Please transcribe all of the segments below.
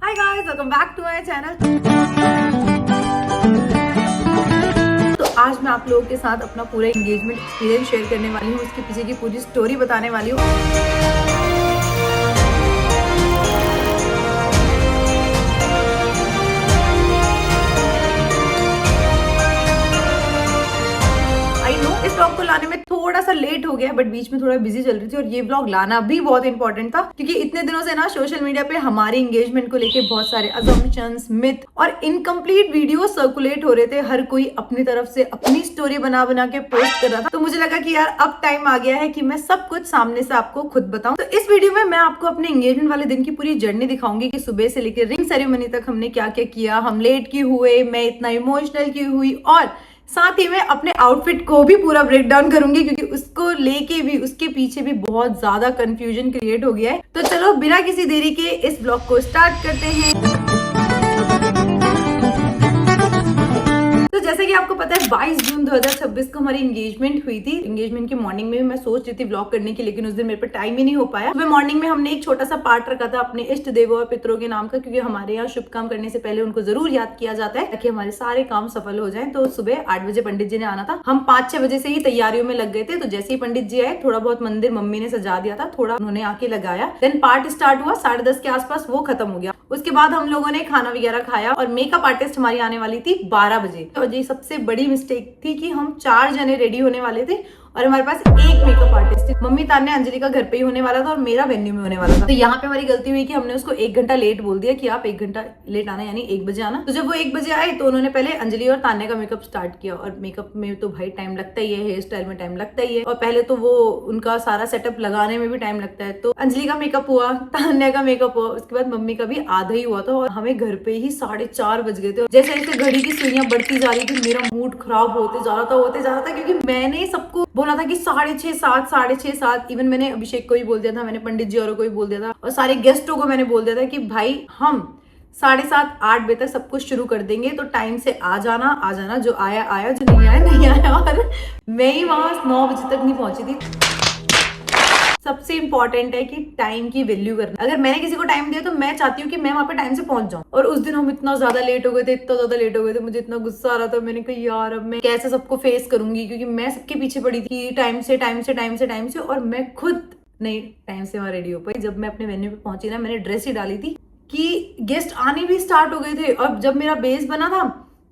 Hi guys, welcome back to my channel. तो आज मैं आप लोगों के साथ अपना पूरा एंगेजमेंट एक्सपीरियंस शेयर करने वाली हूँ, उसके पीछे की पूरी स्टोरी बताने वाली हूँ। इस ब्लॉग को लाने में थोड़ा सा लेट हो गया, बट बीच में थोड़ा बिजी चल रही थी और ये ब्लॉग लाना भी बहुत इंपॉर्टेंट था क्योंकि इतने दिनों से ना सोशल मीडिया पे हमारी एंगेजमेंट को लेके बहुत सारे असम्पशंस, मिथ और इनकम्प्लीट वीडियो सर्कुलेट हो रहे थे। हर कोई अपनी तरफ से अपनी स्टोरी बना बना के पोस्ट कर रहा था, तो मुझे लगा कि यार अब टाइम आ गया है कि मैं सब कुछ सामने से आपको खुद बताऊं। तो इस वीडियो में मैं आपको अपने एंगेजमेंट वाले दिन की पूरी जर्नी दिखाऊंगी कि सुबह से लेकर रिंग सेरेमनी तक हमने क्या क्या किया, हम लेट क्यों हुए, मैं इतना इमोशनल क्यों हुई, और साथ ही मैं अपने आउटफिट को भी पूरा ब्रेक डाउन करूंगी क्योंकि उसको लेके भी, उसके पीछे भी बहुत ज्यादा कंफ्यूजन क्रिएट हो गया है। तो चलो बिना किसी देरी के इस ब्लॉग को स्टार्ट करते हैं। तो जैसे कि आपको पता है 22 जून 2026 को हमारी एंगेजमेंट हुई थी। एंगेजमेंट की मॉर्निंग में मैं सोच रही थी व्लॉग करने की, लेकिन उस दिन मेरे पे टाइम ही नहीं हो पाया। सुबह मॉर्निंग में हमने एक छोटा सा पार्ट रखा था अपने इष्ट देवों और पितरों के नाम का, क्योंकि हमारे यहाँ शुभ काम करने से पहले उनको जरूर याद किया जाता है ताकि हमारे सारे काम सफल हो जाए। तो सुबह 8 बजे पंडित जी ने आना था। हम 5-6 बजे से ही तैयारियों में लग गए थे। तो जैसे ही पंडित जी आए, थोड़ा बहुत मंदिर मम्मी ने सजा दिया था, थोड़ा उन्होंने आके लगाया। देन पार्ट स्टार्ट हुआ 10:30 के आसपास, वो खत्म हो गया। उसके बाद हम लोगों ने खाना वगैरह खाया और मेकअप आर्टिस्ट हमारी आने वाली थी 12 बजे। और ये सबसे बड़ी मिस्टेक थी कि हम 4 जने रेडी होने वाले थे और हमारे पास एक मेकअप आर्टिस्ट थी। मम्मी तान्या अंजलि का घर पे ही होने वाला था और मेरा वेन्यू में होने वाला था। तो यहाँ पे हमारी गलती हुई कि हमने उसको 1 घंटा लेट बोल दिया कि आप 1 घंटा लेट आना, यानी 1 बजे आना। तो जब वो 1 बजे आए तो उन्होंने पहले अंजलि और तान्या का मेकअप स्टार्ट किया। और मेकअप में तो भाई टाइम लगता ही है, हेयर स्टाइल में टाइम लगता ही है, और पहले तो वो उनका सारा सेटअप लगाने में भी टाइम लगता है। तो अंजलि का मेकअप हुआ, तान्या का मेकअप हुआ, उसके बाद मम्मी का भी आधा ही हुआ था और हमें घर पे ही 4:30 बज गए थे। जैसे जैसे घड़ी की सुइयां बढ़ती जा रही थी, मेरा मूड खराब होते जा रहा था क्योंकि मैंने सबको बोला था कि 6:30 इवन मैंने अभिषेक को भी बोल दिया था, मैंने पंडित जी और को भी बोल दिया था, और सारे गेस्टों को मैंने बोल दिया था कि भाई हम 7:30-8 बजे तक सब कुछ शुरू कर देंगे, तो टाइम से आ जाना, जो आया आया, जो नहीं आया नहीं आया। और मैं ही वहां 9 बजे तक नहीं पहुंची थी। सबसे इंपॉर्टेंट है कि टाइम की वैल्यू करना। अगर मैंने किसी को टाइम दिया तो मैं चाहती हूँ कि मैं वहां पे टाइम से पहुंच जाऊं। और उस दिन हम इतना ज्यादा लेट हो गए थे, मुझे इतना गुस्सा आ रहा था। मैंने कहा यार अब मैं कैसे सबको फेस करूंगी, क्योंकि मैं सबके पीछे पड़ी थी टाइम से, और मैं खुद नहीं टाइम से वहां रेडी हो पाई। जब मैं अपने वेन्यू पे पहुंची ना, मैंने ड्रेस ही डाली थी कि गेस्ट आने भी स्टार्ट हो गए थे, और जब मेरा बेस बना था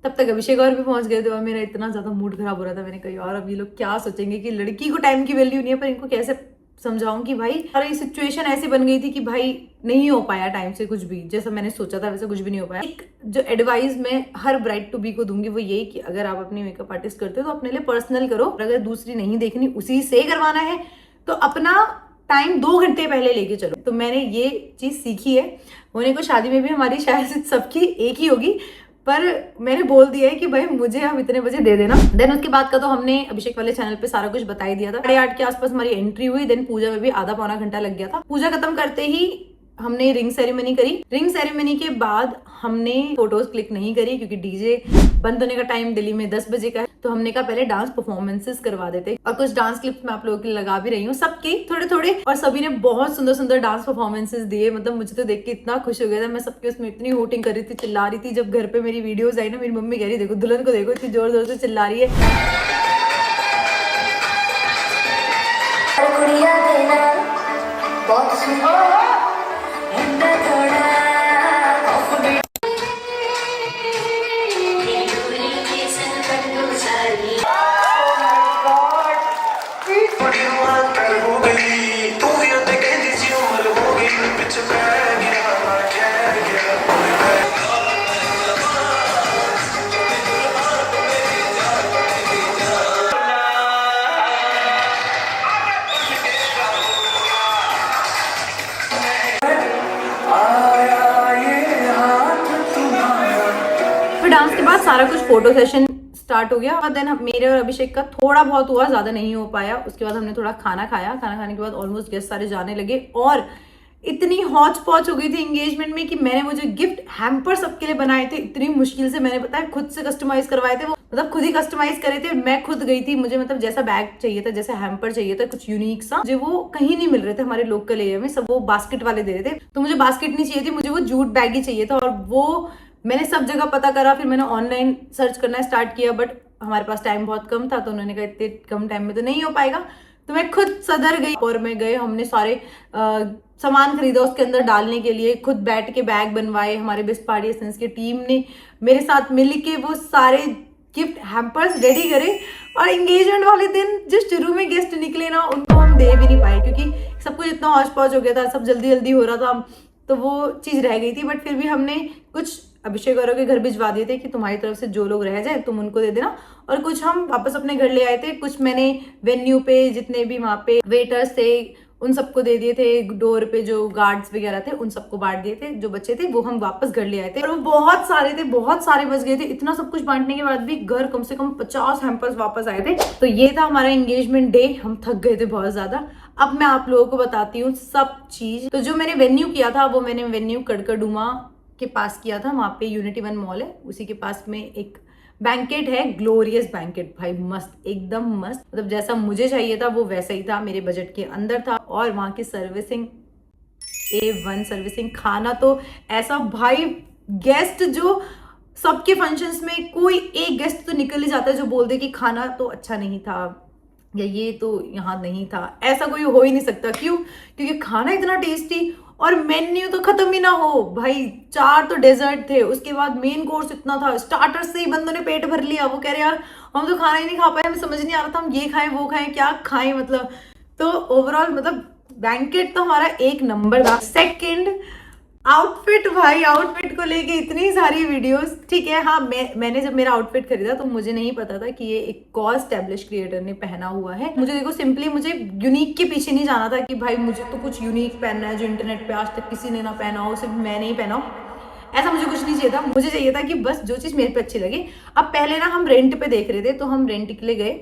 तब तक अभिषेक और भी पहुंच गए थे और मेरा इतना ज्यादा मूड खराब हो रहा था। मैंने कहा यार अब ये लोग क्या सोचेंगे कि लड़की को टाइम की वैल्यू नहीं है, पर इनको कैसे समझाऊं कि भाई अरे सिचुएशन ऐसी बन गई थी कि भाई नहीं हो पाया टाइम से कुछ भी, जैसा मैंने सोचा था वैसा कुछ भी नहीं हो पाया। एक जो एडवाइस मैं हर ब्राइड टू बी को दूंगी वो यही कि अगर आप अपनी मेकअप आर्टिस्ट करते हो तो अपने लिए पर्सनल करो, और अगर दूसरी नहीं देखनी, उसी से करवाना है, तो अपना टाइम 2 घंटे पहले लेके चलो। तो मैंने ये चीज सीखी है। होने को शादी में भी हमारी शायद सबकी एक ही होगी, पर मैंने बोल दिया है कि भाई मुझे अब इतने बजे दे देना। देन उसके बाद का तो हमने अभिषेक वाले चैनल पे सारा कुछ बता ही दिया था। 8:30 के आसपास हमारी एंट्री हुई। देन पूजा में भी आधा-पौना घंटा लग गया था। पूजा खत्म करते ही हमने रिंग सेरेमनी करी। रिंग सेरेमनी के बाद हमने फोटोज क्लिक नहीं करी क्योंकि डीजे बंद होने का टाइम दिल्ली में 10 बजे का है। तो हमने कहा पहले डांस परफॉर्मेंसेस करवा देते, और कुछ डांस क्लिप्स मैं आप लोगों के लिए लगा भी रही हूँ, सबके थोड़े, और सभी ने बहुत सुंदर डांस परफॉर्मेंसेस दिए। मतलब मुझे तो देख के इतना खुश हो गया था। मैं सबके उसमें इतनी होटिंग कर रही थी, चिल्ला रही थी। जब घर पे मेरी वीडियोज आई ना, मेरी मम्मी कह रही देखो दुल्हन को देखो, इतनी जोर जोर से चिल्ला रही है। डांस के बाद सारा कुछ फोटो सेशन स्टार्ट हो गया, और देन मेरे और अभिषेक का थोड़ा बहुत हुआ, ज्यादा नहीं हो पाया। उसके बाद हमने थोड़ा खाना खाया। खाना खाने के बाद ऑलमोस्ट गेस्ट सारे जाने लगे, और इतनी हौच पौच हो गई थी एंगेजमेंट में कि मैंने वो जो गिफ्ट हैम्पर सबके लिए बनाए थे, इतनी मुश्किल से मैंने, पता है, खुद से कस्टमाइज करवाए थे। मतलब खुद ही कस्टमाइज करे थे। मैं खुद गई थी, मुझे मतलब जैसा बैग चाहिए था, जैसा हैम्पर चाहिए था, कुछ यूनिक सा, मुझे वो कहीं नहीं मिल रहे थे हमारे लोकल एरिया में, सब वो बास्केट वाले दे रहे थे। तो मुझे बास्केट नहीं चाहिए थी, मुझे वो जूट बैग ही चाहिए था। और वो मैंने सब जगह पता करा, फिर मैंने ऑनलाइन सर्च करना स्टार्ट किया, बट हमारे पास टाइम बहुत कम था, तो उन्होंने कहा इतने कम टाइम में तो नहीं हो पाएगा। तो मैं खुद सदर गई और मैं गए, हमने सारे सामान खरीदा उसके अंदर डालने के लिए, खुद बैठ के बैग बनवाए। हमारे बेस्ट पार्टी एसेंस की टीम ने मेरे साथ मिल के वो सारे गिफ्ट हैम्पर्स रेडी करे। और एंगेजमेंट वाले दिन जो शुरू में गेस्ट निकले ना, उनको हम दे भी नहीं पाए, क्योंकि सब कुछ इतना हौच पौच हो गया था, सब जल्दी जल्दी हो रहा था, तो वो चीज रह गई थी। बट फिर भी हमने कुछ अभिषेक और के घर भिजवा दिए थे कि तुम्हारी तरफ से जो लोग रह जाए तुम उनको दे देना, और कुछ हम वापस अपने घर ले आए थे। कुछ मैंने वेन्यू पे जितने भी वहां पे वेटर्स थे उन सबको दे दिए थे, डोर पे जो गार्ड्स वगैरह थे उन सबको बांट दिए थे, जो बच्चे थे वो हम वापस घर ले आए थे। और वो बहुत सारे थे, बहुत सारे बच गए थे। इतना सब कुछ बांटने के बाद भी घर कम से कम 50 हैम्पर्स वापस आए थे। तो ये था हमारा एंगेजमेंट डे, हम थक गए थे बहुत ज्यादा। अब मैं आप लोगों को बताती हूँ सब चीज। तो जो मैंने वेन्यू किया था वो मैंने वेन्यू कड़कड़डूमा के पास किया था, वहां पे यूनिटी 1 मॉल है, उसी के पास में एक बैंकेट है, ग्लोरियस बैंकेट। भाई मस्त, एकदम मस्त, मतलब जैसा मुझे चाहिए था वो वैसा ही था, मेरे बजट के अंदर था। और वहां की सर्विसिंग A1 सर्विसिंग, खाना तो ऐसा भाई, गेस्ट जो सबके फंक्शंस में कोई एक गेस्ट तो निकल ही जाता है जो बोल दे कि खाना तो अच्छा नहीं था या ये तो यहाँ नहीं था। ऐसा कोई हो ही नहीं सकता। क्यों? क्योंकि खाना इतना टेस्टी और मेन्यू तो खत्म ही ना हो भाई। 4 तो डेजर्ट थे, उसके बाद मेन कोर्स इतना था, स्टार्टर से ही बंदों ने पेट भर लिया। वो कह रहे यार हम तो खाना ही नहीं खा पाए, हमें समझ नहीं आ रहा था हम ये खाएं वो खाएं क्या खाएं, मतलब। तो ओवरऑल मतलब बैंकेट तो हमारा एक नंबर था। Second, outfit. भाई आउटफिट को लेके इतनी सारी वीडियोस, ठीक है। हाँ, मैंने जब मेरा आउटफिट खरीदा तो मुझे नहीं पता था कि ये एक कॉज स्टैब्लिश क्रिएटर ने पहना हुआ है। मुझे देखो सिंपली मुझे यूनिक के पीछे नहीं जाना था कि भाई मुझे तो कुछ यूनिक पहनना है जो इंटरनेट पे आज तक किसी ने ना पहना हो, सिर्फ मैंने ही पहना हो। ऐसा मुझे कुछ नहीं चाहिए था। मुझे चाहिए था कि बस जो चीज मेरे पे अच्छी लगे। अब पहले ना हम रेंट पे देख रहे थे, तो हम रेंट के लिए गए,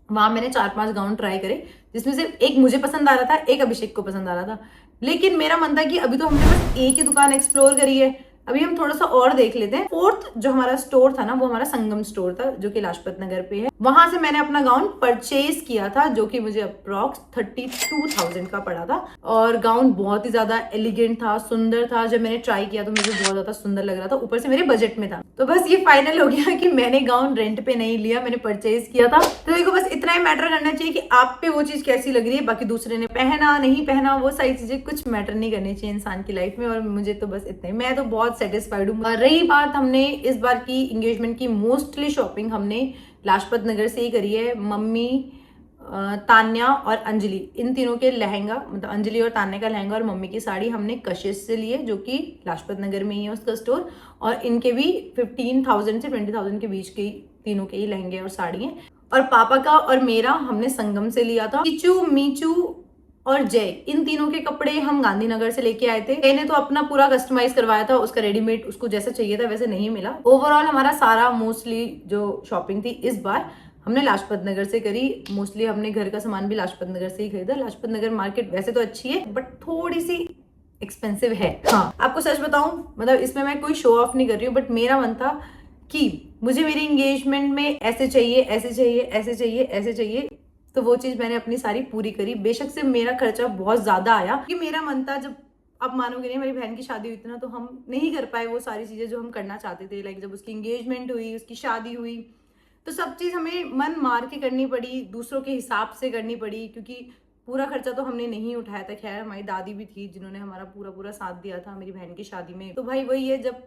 वहां मैंने 4-5 गाउन ट्राई करे, जिसमें से एक मुझे पसंद आ रहा था, एक अभिषेक को पसंद आ रहा था। लेकिन मेरा मन था कि अभी तो हमने बस एक ही दुकान एक्सप्लोर करी है, अभी हम थोड़ा सा और देख लेते हैं। फोर्थ जो हमारा स्टोर था ना, वो हमारा संगम स्टोर था, जो कि लाजपत नगर पे है। वहां से मैंने अपना गाउन परचेज किया था, जो कि मुझे अप्रॉक्स 32,000 का पड़ा था। और गाउन बहुत ही ज्यादा एलिगेंट था, सुंदर था। जब मैंने ट्राई किया तो मुझे बहुत ज्यादा सुंदर लग रहा था, ऊपर से मेरे बजट में था। तो बस ये फाइनल हो गया कि मैंने गाउन रेंट पे नहीं लिया, मैंने परचेज किया था। तो देखो बस इतना ही मैटर करना चाहिए कि आप पे वो चीज कैसी लग रही है, बाकी दूसरे ने पहना नहीं पहना वो सारी चीजें कुछ मैटर नहीं करनी चाहिए इंसान की लाइफ में। और मुझे तो बस इतना ही, मैं तो बहुत सेटिस्फाइड हूँ। रही बात, हमने इस बार की एंगेजमेंट की मोस्टली शॉपिंग हमने लाजपत नगर से ही करी है। मम्मी, तान्या और अंजलि, इन तीनों के लहंगा, मतलब अंजलि और तान्या का लहंगा और मम्मी की साड़ी हमने कशिश से लिए, जो कि लाजपत नगर में ही है उसका स्टोर। और इनके भी 15,000 से 20,000 के बीच के तीनों के ही लहंगे और साड़ी हैं। और पापा का और मेरा हमने संगम से लिया था। मीचू, मीचू और जय, इन तीनों के कपड़े हम गांधीनगर से लेके आए थे। जय ने तो अपना पूरा कस्टमाइज करवाया था, उसका रेडीमेड उसको जैसा चाहिए था वैसे नहीं मिला। ओवरऑल हमारा सारा मोस्टली जो शॉपिंग थी इस बार हमने लाजपत नगर से करी। मोस्टली हमने घर का सामान भी लाजपत नगर से ही खरीदा। लाजपत नगर मार्केट वैसे तो अच्छी है, बट थोड़ी सी एक्सपेंसिव है। हाँ, आपको सच बताऊं, मतलब इसमें मैं कोई शो ऑफ नहीं कर रही हूँ, बट मेरा मन था कि मुझे मेरी एंगेजमेंट में ऐसे चाहिए, ऐसे चाहिए, ऐसे चाहिए, ऐसे चाहिए। तो वो चीज मैंने अपनी सारी पूरी करी। बेशक से मेरा खर्चा बहुत ज्यादा आया, क्योंकि मेरा मन था, जब आप मानोगे नहीं, मेरी बहन की शादी हुई थी ना, तो हम नहीं कर पाए वो सारी चीजें जो हम करना चाहते थे। लाइक जब उसकी एंगेजमेंट हुई, उसकी शादी हुई, तो सब चीज हमें मन मार के करनी पड़ी, दूसरों के हिसाब से करनी पड़ी, क्योंकि पूरा खर्चा तो हमने नहीं उठाया था। खैर हमारी दादी भी थी जिन्होंने हमारा पूरा पूरा साथ दिया था मेरी बहन की शादी में। तो भाई वही है, जब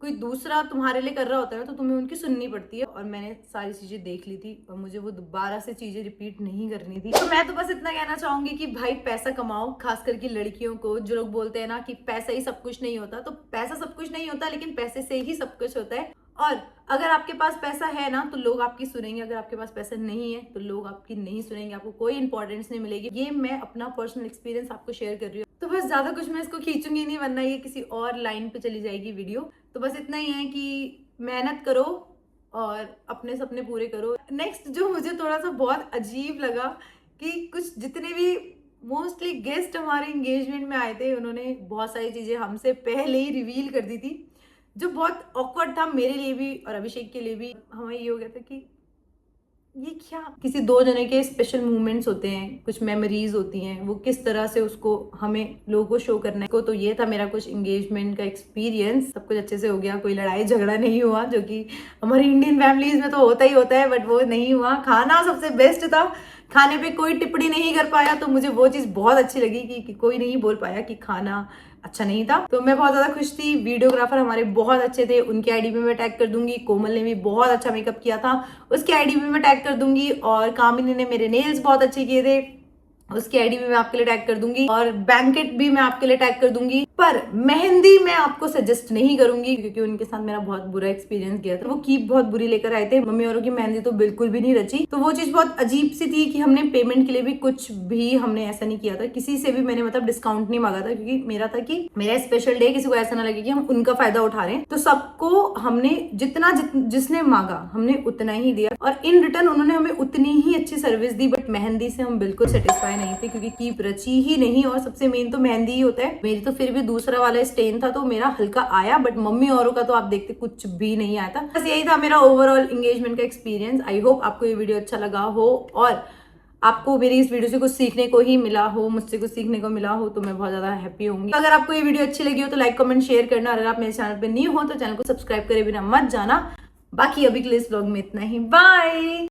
कोई दूसरा तुम्हारे लिए कर रहा होता है तो तुम्हें उनकी सुननी पड़ती है। और मैंने सारी चीजें देख ली थी और मुझे वो दोबारा से चीजें रिपीट नहीं करनी थी। तो मैं तो बस इतना कहना चाहूंगी कि भाई पैसा कमाओ, खास करके लड़कियों को। जो लोग बोलते हैं ना कि पैसा ही सब कुछ नहीं होता, तो पैसा सब कुछ नहीं होता, लेकिन पैसे से ही सब कुछ होता है। और अगर आपके पास पैसा है ना तो लोग आपकी सुनेंगे, अगर आपके पास पैसा नहीं है तो लोग आपकी नहीं सुनेंगे, आपको कोई इंपॉर्टेंस नहीं मिलेगी। ये मैं अपना पर्सनल एक्सपीरियंस आपको शेयर कर रही हूँ। तो बस ज्यादा कुछ मैं इसको खींचूंगी नहीं, वरना ये किसी और लाइन पे चली जाएगी वीडियो। तो बस इतना ही है कि मेहनत करो और अपने सपने पूरे करो। नेक्स्ट जो मुझे थोड़ा सा बहुत अजीब लगा कि कुछ जितने भी मोस्टली गेस्ट हमारे एंगेजमेंट में आए थे, उन्होंने बहुत सारी चीजें हमसे पहले ही रिवील कर दी थी। जो बहुत ऑकवर्ड था मेरे लिए भी और अभिषेक के लिए भी। हमें ये हो गया था कि ये क्या, किसी दो जने के स्पेशल मोमेंट्स होते हैं, कुछ मेमोरीज होती हैं, वो किस तरह से उसको हमें लोगों को शो करना है। तो ये था मेरा कुछ एंगेजमेंट का एक्सपीरियंस। सब कुछ अच्छे से हो गया, कोई लड़ाई झगड़ा नहीं हुआ, जो कि हमारी इंडियन फैमिलीज में तो होता ही होता है, बट वो नहीं हुआ। खाना सबसे बेस्ट था, खाने पे कोई टिप्पणी नहीं कर पाया, तो मुझे वो चीज़ बहुत अच्छी लगी कि कोई नहीं बोल पाया कि खाना अच्छा नहीं था। तो मैं बहुत ज्यादा खुश थी। वीडियोग्राफर हमारे बहुत अच्छे थे, उनकी आईडी पे मैं टैग कर दूंगी। कोमल ने भी बहुत अच्छा मेकअप किया था, उसकी आईडी पे मैं टैग कर दूंगी। और कामिनी ने मेरे नेल्स बहुत अच्छे किए थे, उसकी आईडी भी मैं आपके लिए टैग कर दूंगी। और बैंकेट भी मैं आपके लिए टैग कर दूंगी। पर मेहंदी मैं आपको सजेस्ट नहीं करूंगी, क्योंकि उनके साथ मेरा बहुत बुरा एक्सपीरियंस गया था। वो कीप बहुत बुरी लेकर आए थे, मम्मी औरों की मेहंदी तो बिल्कुल भी नहीं रची। तो वो चीज बहुत अजीब सी थी कि हमने पेमेंट के लिए भी कुछ भी हमने ऐसा नहीं किया था, किसी से भी मैंने मतलब डिस्काउंट नहीं मांगा था, क्योंकि मेरा था कि मेरा स्पेशल डे, किसी को ऐसा ना लगे कि हम उनका फायदा उठा रहे हैं। तो सबको हमने जिसने मांगा हमने उतना ही दिया, और इन रिटर्न उन्होंने हमें उतनी ही अच्छी सर्विस दी। बट मेहंदी से हम बिल्कुल सेटिस्फाई नहीं थे, क्योंकि कीप रची ही नहीं, और सबसे मेन तो मेहंदी ही होता है। मेरी तो फिर भी दूसरा वाला स्टेन था तो मेरा हल्का आया, बट मम्मी औरों का तो आप देखते कुछ भी नहीं आया था। बस यही था मेरा ओवरऑल एंगेजमेंट का एक्सपीरियंस। आई होप आपको ये वीडियो अच्छा लगा हो, और आपको मेरी इस वीडियो से कुछ सीखने को ही मिला हो, मुझसे कुछ सीखने को मिला हो, तो मैं बहुत ज्यादा हैप्पी होंगी। अगर आपको ये वीडियो अच्छी लगी हो तो लाइक कमेंट शेयर करना, और अगर आप मेरे चैनल पे न्यू हो तो चैनल को सब्सक्राइब करे बिना मत जाना। बाकी अभी के लिए इस व्लॉग में इतना ही, बाय।